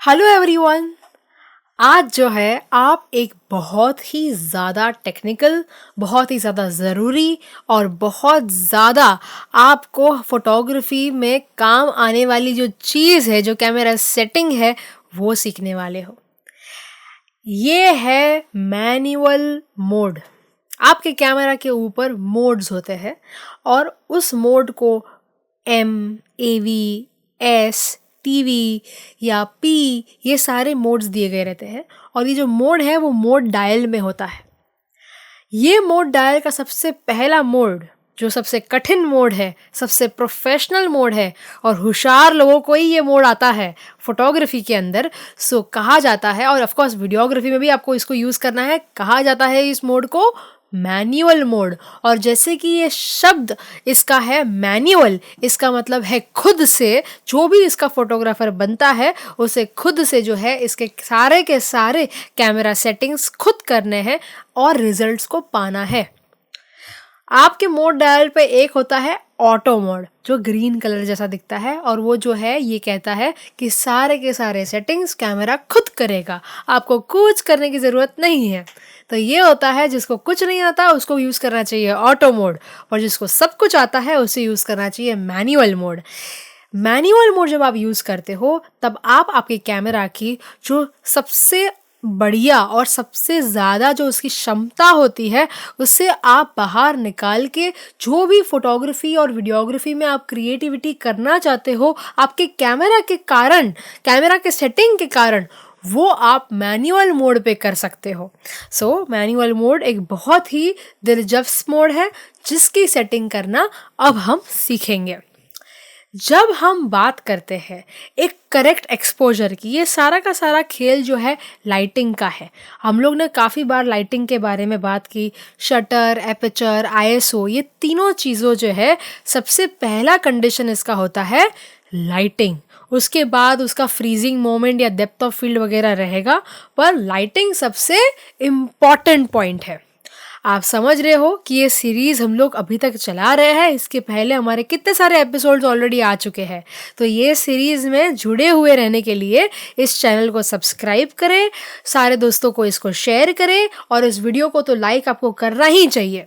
Hello everyone. आज जो है आप एक बहुत ही ज़्यादा टेक्निकल, बहुत ही ज़्यादा ज़रूरी और बहुत ज़्यादा आपको फोटोग्राफी में काम आने वाली जो चीज़ है, जो कैमरा सेटिंग है, वो सीखने वाले हो। ये है मैनुअल मोड। आपके कैमरा के ऊपर मोड्स होते हैं और उस मोड को एम, एवी, एस, टीवी या पी, ये सारे मोड्स दिए गए रहते हैं और ये जो मोड है वो मोड डायल में होता है। ये मोड डायल का सबसे पहला मोड, जो सबसे कठिन मोड है, सबसे प्रोफेशनल मोड है और होशियार लोगों को ही ये मोड आता है फोटोग्राफी के अंदर। सो कहा जाता है, और ऑफ कोर्स वीडियोग्राफी में भी आपको इसको यूज़ करना है, कहा जाता है इस मोड को मैनुअल मोड। और जैसे कि ये शब्द इसका है मैनुअल, इसका मतलब है खुद से। जो भी इसका फोटोग्राफर बनता है उसे खुद से जो है इसके सारे के सारे कैमरा सेटिंग्स खुद करने हैं और रिजल्ट्स को पाना है। आपके मोड डायल पे एक होता है ऑटो मोड, जो ग्रीन कलर जैसा दिखता है, और वो जो है ये कहता है कि सारे के सारे सेटिंग्स कैमरा खुद करेगा, आपको कुछ करने की ज़रूरत नहीं है। तो ये होता है जिसको कुछ नहीं आता उसको यूज़ करना चाहिए ऑटो मोड, और जिसको सब कुछ आता है उसे यूज़ करना चाहिए मैनुअल मोड। मैनुअल मोड जब आप यूज़ करते हो तब आप आपके कैमरा की जो सबसे बढ़िया और सबसे ज़्यादा जो उसकी क्षमता होती है उससे आप बाहर निकाल के जो भी फोटोग्राफी और वीडियोग्राफी में आप क्रिएटिविटी करना चाहते हो, आपके कैमरा के कारण, कैमरा के सेटिंग के कारण, वो आप मैनुअल मोड पे कर सकते हो। सो मैनुअल मोड एक बहुत ही दिलचस्प मोड है जिसकी सेटिंग करना अब हम सीखेंगे। जब हम बात करते हैं एक करेक्ट एक्सपोजर की, ये सारा का सारा खेल जो है लाइटिंग का है। हम लोग ने काफ़ी बार लाइटिंग के बारे में बात की। शटर, एपर्चर, आईएसओ, ये तीनों चीज़ों जो है सबसे पहला कंडीशन इसका होता है लाइटिंग। उसके बाद उसका फ्रीजिंग मोमेंट या डेप्थ ऑफ फील्ड वगैरह रहेगा, पर लाइटिंग सबसे इम्पॉर्टेंट पॉइंट है। आप समझ रहे हो कि ये सीरीज़ हम लोग अभी तक चला रहे हैं, इसके पहले हमारे कितने सारे एपिसोड्स ऑलरेडी आ चुके हैं। तो ये सीरीज़ में जुड़े हुए रहने के लिए इस चैनल को सब्सक्राइब करें, सारे दोस्तों को इसको शेयर करें और इस वीडियो को तो लाइक आपको करना ही चाहिए।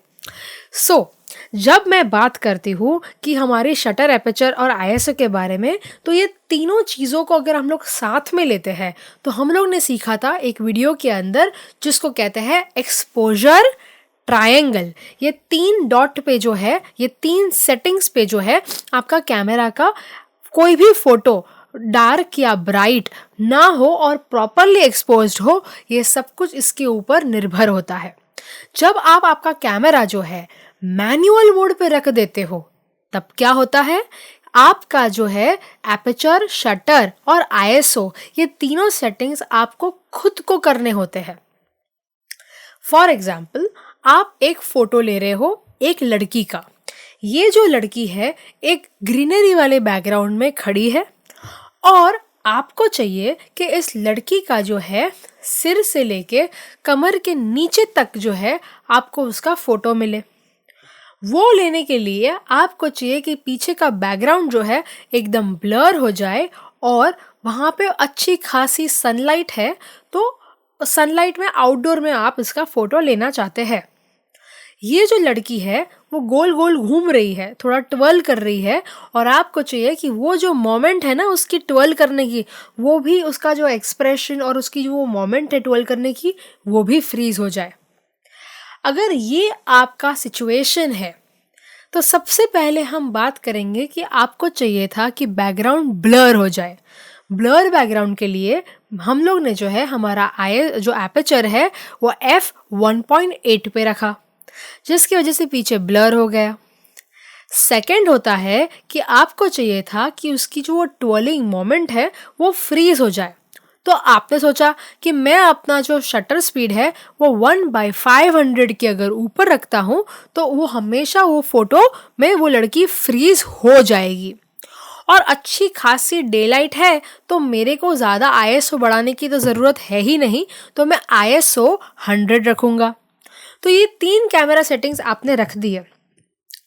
जब मैं बात करती हूँ कि हमारी शटर, एपर्चर और आईएसओ के बारे में, तो ये तीनों चीज़ों को अगर हम लोग साथ में लेते हैं तो हम लोग ने सीखा था एक वीडियो के अंदर जिसको कहते हैं एक्सपोजर ट्रायंगल। ये 3 डॉट पे जो है, ये 3 सेटिंग्स पे जो है आपका कैमरा का कोई भी फोटो डार्क या ब्राइट ना हो और प्रॉपरली एक्सपोज्ड हो, ये सब कुछ इसके ऊपर निर्भर होता है। जब आप आपका कैमरा जो है मैनुअल मोड पे रख देते हो तब क्या होता है, आपका जो है एपर्चर, शटर और आईएसओ, ये तीनों सेटिंग्स आपको खुद को करने होते हैं। फॉर एग्जाम्पल, आप एक फोटो ले रहे हो एक लड़की का। ये जो लड़की है एक ग्रीनरी वाले बैकग्राउंड में खड़ी है और आपको चाहिए कि इस लड़की का जो है सिर से लेके कमर के नीचे तक जो है आपको उसका फोटो मिले। वो लेने के लिए आपको चाहिए कि पीछे का बैकग्राउंड जो है एकदम ब्लर हो जाए और वहाँ पे अच्छी खासी सनलाइट है, तो सनलाइट में, आउटडोर में आप इसका फोटो लेना चाहते हैं। ये जो लड़की है वो गोल गोल घूम रही है, थोड़ा ट्वर्ल कर रही है, और आपको चाहिए कि वो जो मोमेंट है ना उसकी ट्वर्ल करने की, वो भी उसका जो एक्सप्रेशन और उसकी जो वो मोमेंट है ट्वर्ल करने की, वो भी फ्रीज हो जाए। अगर ये आपका सिचुएशन है तो सबसे पहले हम बात करेंगे कि आपको चाहिए था कि बैकग्राउंड ब्लर हो जाए। ब्लर बैकग्राउंड के लिए हम लोग ने जो है हमारा जो एपर्चर है वो f1.8 पे रखा, जिसकी वजह से पीछे ब्लर हो गया। सेकंड होता है कि आपको चाहिए था कि उसकी जो वो ट्वर्लिंग मोमेंट है वो फ्रीज हो जाए। तो आपने सोचा कि मैं अपना जो शटर स्पीड है वो 1/500 के अगर ऊपर रखता हूँ तो वो हमेशा वो फोटो में वो लड़की फ्रीज हो जाएगी। और अच्छी खासी डेलाइट है तो मेरे को ज़्यादा आईएसओ बढ़ाने की तो ज़रूरत है ही नहीं, तो मैं आईएसओ 100 रखूँगा। तो ये 3 कैमरा सेटिंग्स आपने रख दी है।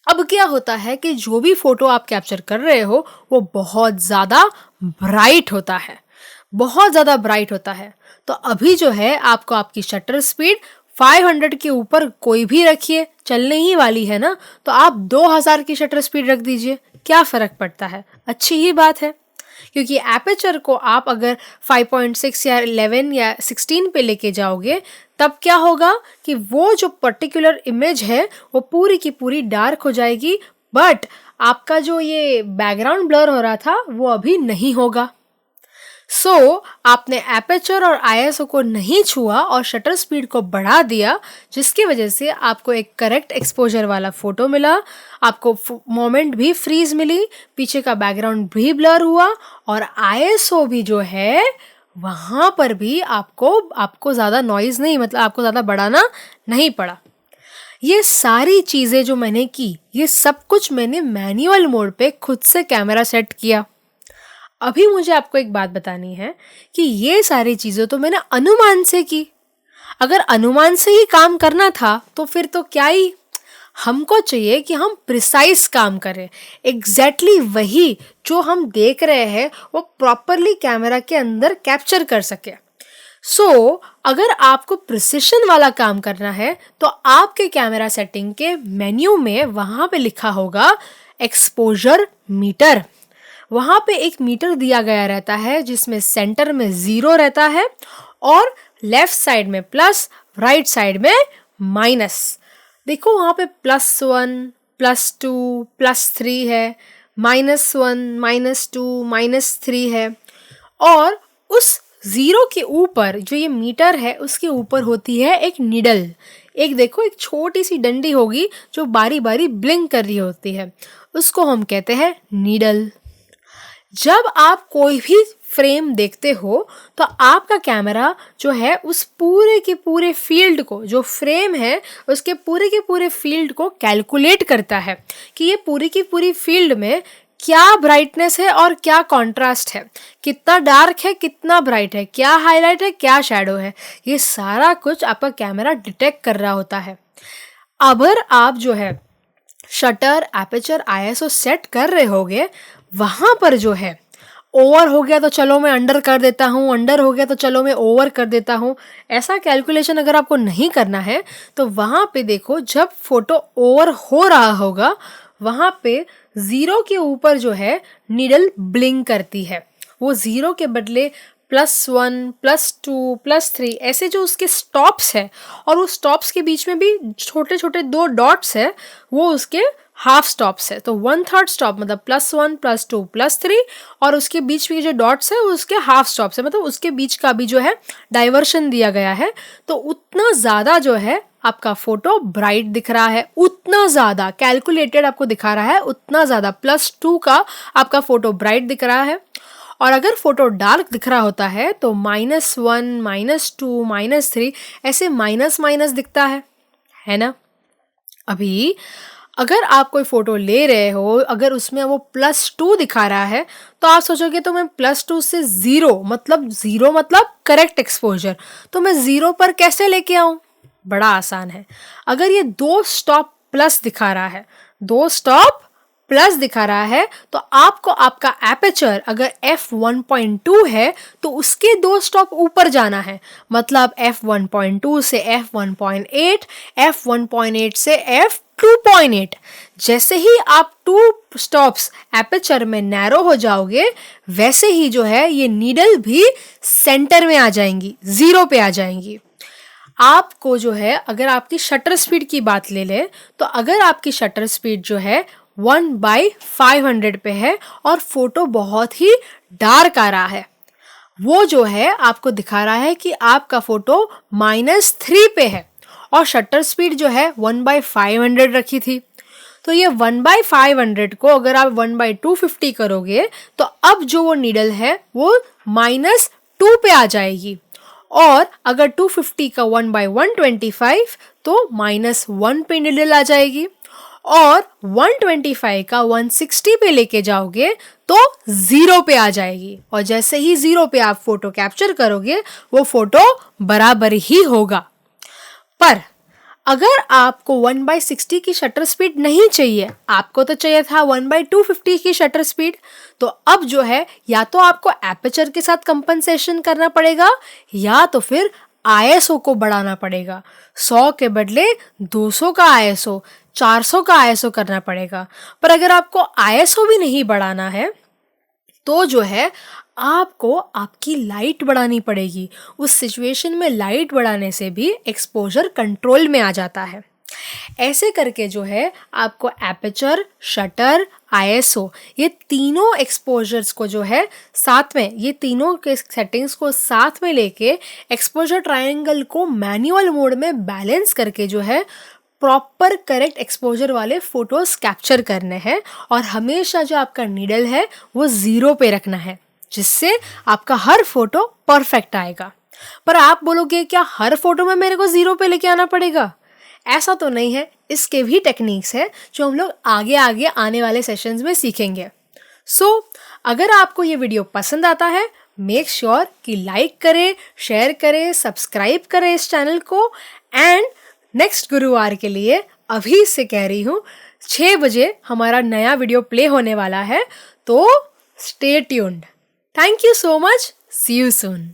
अब क्या होता है कि जो भी फोटो आप कैप्चर कर रहे हो वो बहुत ज़्यादा ब्राइट होता है। बहुत ज़्यादा ब्राइट होता है। तो अभी जो है आपको आपकी शटर स्पीड 500 के ऊपर कोई भी रखिए, चलने ही वाली है ना, तो आप 2000 की शटर स्पीड रख दीजिए, क्या फ़र्क पड़ता है, अच्छी ही बात है। क्योंकि एपेचर को आप अगर 5.6 या 11 या 16 पे लेके जाओगे, तब क्या होगा कि वो जो पर्टिकुलर इमेज है वो पूरी की पूरी डार्क हो जाएगी, बट आपका जो ये बैकग्राउंड ब्लर हो रहा था वो अभी नहीं होगा। आपने एपेचर और आईएसओ को नहीं छुआ और शटर स्पीड को बढ़ा दिया, जिसकी वजह से आपको एक करेक्ट एक्सपोजर वाला फोटो मिला, आपको मोमेंट भी फ्रीज मिली, पीछे का बैकग्राउंड भी ब्लर हुआ और आईएसओ भी जो है वहां पर भी आपको ज़्यादा नॉइज नहीं, मतलब आपको ज़्यादा बढ़ाना नहीं पड़ा। ये सारी चीज़ें जो मैंने की, ये सब कुछ मैंने मैनुअल मोड पे खुद से कैमरा सेट किया। अभी मुझे आपको एक बात बतानी है कि ये सारी चीज़ें तो मैंने अनुमान से की। अगर अनुमान से ही काम करना था तो फिर तो क्या ही, हमको चाहिए कि हम प्रिसाइज काम करें, एग्जैक्टली वही जो हम देख रहे हैं वो प्रॉपरली कैमरा के अंदर कैप्चर कर सके। अगर आपको प्रिसिशन वाला काम करना है तो आपके कैमरा सेटिंग के मेन्यू में वहाँ पे लिखा होगा एक्सपोजर मीटर। वहाँ पे एक मीटर दिया गया रहता है जिसमें सेंटर में 0 रहता है और लेफ्ट साइड में प्लस, राइट साइड में माइनस। देखो वहाँ पे +1, +2, +3 है, -1, -2, -3 है और उस 0 के ऊपर जो ये मीटर है उसके ऊपर होती है एक निडल। एक देखो एक छोटी सी डंडी होगी जो बारी बारी ब्लिंक कर रही होती है, उसको हम कहते हैं नीडल। जब आप कोई भी फ्रेम देखते हो तो आपका कैमरा जो है उस पूरे के पूरे फील्ड को, जो फ्रेम है उसके पूरे के पूरे फील्ड को कैलकुलेट करता है कि ये पूरी की पूरी फील्ड में क्या ब्राइटनेस है और क्या कॉन्ट्रास्ट है, कितना डार्क है कितना ब्राइट है, क्या हाईलाइट है क्या शैडो है, ये सारा कुछ आपका कैमरा डिटेक्ट कर रहा होता है। अगर आप जो है शटर, एपेचर, आईएसओ सेट कर रहे होगे, वहाँ पर जो है ओवर हो गया तो चलो मैं अंडर कर देता हूँ, अंडर हो गया तो चलो मैं ओवर कर देता हूँ, ऐसा कैलकुलेशन अगर आपको नहीं करना है तो वहाँ पे देखो जब फोटो ओवर हो रहा होगा वहाँ पे 0 के ऊपर जो है नीडल ब्लिंक करती है। वो 0 के बदले +1, +2, +3 ऐसे जो उसके स्टॉप्स है और उस स्टॉप्स के बीच में भी छोटे छोटे 2 डॉट्स है, वो उसके हाफ स्टॉप्स है। तो 1/3 स्टॉप मतलब +1, +2, +3 और उसके बीच में जो डॉट्स है वो उसके हाफ स्टॉप्स है, मतलब उसके बीच का भी जो है डाइवर्शन दिया गया है। तो उतना ज़्यादा जो है आपका फोटो ब्राइट दिख रहा है, उतना ज़्यादा कैलकुलेटेड आपको दिखा रहा है, उतना ज़्यादा +2 का आपका फोटो ब्राइट दिख रहा है। और अगर फोटो डार्क दिख रहा होता है तो -1, -2, -3 ऐसे माइनस माइनस दिखता है ना। अभी अगर आप कोई फोटो ले रहे हो, अगर उसमें वो +2 दिखा रहा है तो आप सोचोगे तो मैं +2 से 0 मतलब करेक्ट एक्सपोजर, तो मैं 0 पर कैसे लेके आऊं? बड़ा आसान है। अगर ये 2 स्टॉप प्लस दिखा रहा है, 2 स्टॉप प्लस दिखा रहा है तो आपको आपका एपेचर अगर f1.2 है तो उसके 2 स्टॉप ऊपर जाना है, मतलब f1.2 से f1.8, f1.8 से f2.8। जैसे ही आप 2 स्टॉप्स एपेचर में नैरो हो जाओगे वैसे ही जो है ये नीडल भी सेंटर में आ जाएंगी, 0 पे आ जाएंगी। आपको जो है अगर आपकी शटर स्पीड की बात ले ले तो अगर आपकी शटर स्पीड जो है 1/500 पे है और फोटो बहुत ही डार्क आ रहा है, वो जो है आपको दिखा रहा है कि आपका फोटो -3 पे है और शटर स्पीड जो है 1/500 रखी थी। तो ये 1/500 को अगर आप 1/250 करोगे तो अब जो वो नीडल है वो -2 पे आ जाएगी, और अगर 250 का 1/125 तो -1 पे नीडल आ जाएगी, और 125 का 160 पे लेके जाओगे तो 0 पे आ जाएगी। और जैसे ही 0 पे आप फोटो कैप्चर करोगे वो फोटो बराबर ही होगा। पर अगर आपको 1/60 की शटर स्पीड नहीं चाहिए, आपको तो चाहिए था 1/250 की शटर स्पीड, तो अब जो है या तो आपको एपर्चर के साथ कंपनसेशन करना पड़ेगा या तो फिर ISO को बढ़ाना पड़ेगा। 100 के बदले 200 का ISO, 400 का ISO करना पड़ेगा। पर अगर आपको ISO भी नहीं बढ़ाना है तो जो है आपको आपकी लाइट बढ़ानी पड़ेगी। उस सिचुएशन में लाइट बढ़ाने से भी एक्सपोजर कंट्रोल में आ जाता है। ऐसे करके जो है आपको एपर्चर, शटर, ISO ये तीनों एक्सपोजर्स को जो है साथ में, ये तीनों के सेटिंग्स को साथ में लेके एक्सपोजर ट्रायंगल को मैनुअल मोड में बैलेंस करके जो है प्रॉपर करेक्ट एक्सपोजर वाले फोटोज कैप्चर करने हैं। और हमेशा जो आपका नीडल है वो 0 पे रखना है, जिससे आपका हर फोटो परफेक्ट आएगा। पर आप बोलोगे क्या हर फोटो में मेरे को 0 पे लेके आना पड़ेगा? ऐसा तो नहीं है, इसके भी टेक्निक्स है जो हम लोग आगे आगे आने वाले सेशंस में सीखेंगे। अगर आपको ये वीडियो पसंद आता है, मेक श्योर कि लाइक करें, शेयर करें, सब्सक्राइब करें इस चैनल को। एंड नेक्स्ट गुरुवार के लिए अभी से कह रही हूँ 6 बजे हमारा नया वीडियो प्ले होने वाला है, तो stay tuned. Thank you so much, see you soon.